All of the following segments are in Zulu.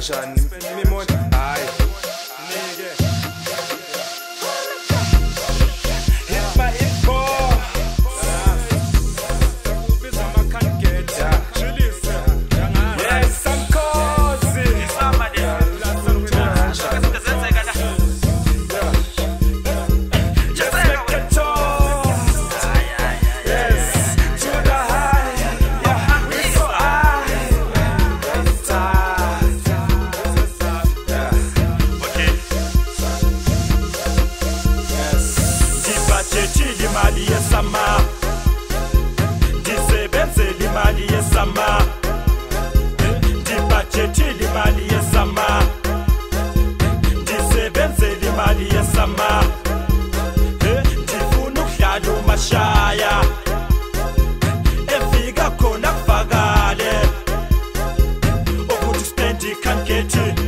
kanjani imimoto hayi nike hit my info biza makhangeti jilise yes I'm cozy isama le Mali yesama Disebenzeli mali yesama Dibudgetili mali yesama Disebenzeli mali yesama Difuna ukudlala umashaya Efika khona kuvakale ukuthi spendi can't get it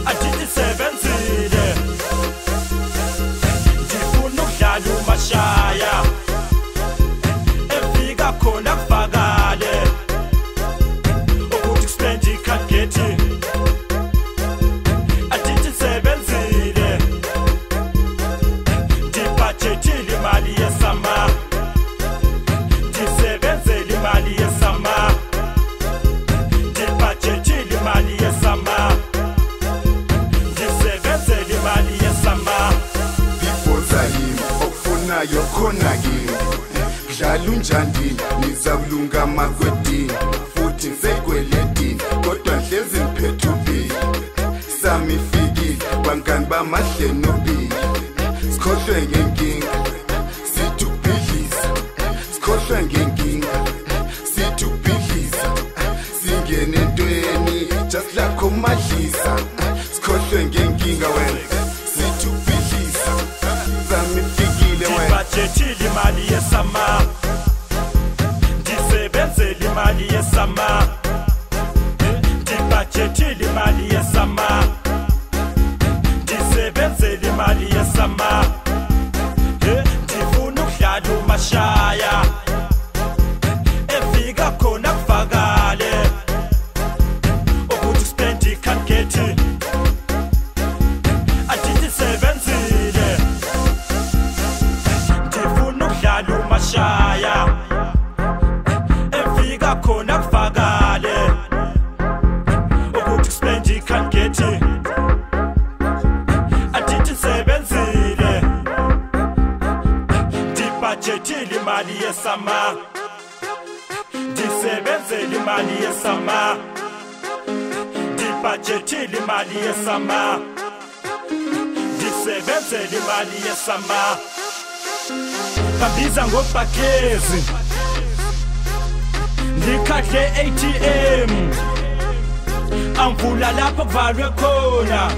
Adisebenzile Mashaya Efika khona kuvakale ukuthi spendi can't get it Adithi sebenzile Dibudgetili mali yesama Disebenzeli mali yesama Dibudgetili mali yesama Disebenzeli mali yesama yokhona kimi dlala unjani nizakulunga makwedini futhi ngisekweledini kodwa hlezi ngiphethe ubili sami fiki bangani bamahle nobili sikhohlwe ngenkinga sithi ukubhidliza sikhohlwe ngenkinga sithi ukubhidliza singene entweni just like umadlisa sikhohlwe ngenkinga wena sithi ukubhidliza sami Dibudgetili mali yesama Disebenzeli mali yesama Dibudgetili mali yesama Disebenzeli mali yesama Difuna ukudlala umashaya Efika khona kuvakale ukuthi spendi can't get it Adithi sebenzile Mashaya Efika khona kuvakale ukuthi spendi can't get it Adithi sebenzile Dibudgetili mali yesama Disebenzeli mali yesama Dibudgetili mali yesama Disebenzeli mali yesama Babiza ngobhakezi Ndikhadle ATM Angivula lapho kuvalwe khona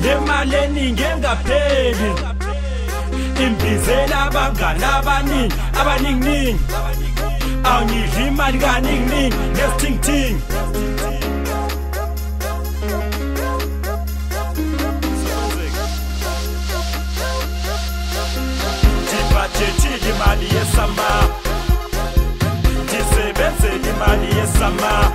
Le mali eningi engapheli Imbizela abangani abaningi Angidli imali kaningi nesithingithingi Dibudgetili mali yesama Disebenzeli mali yesama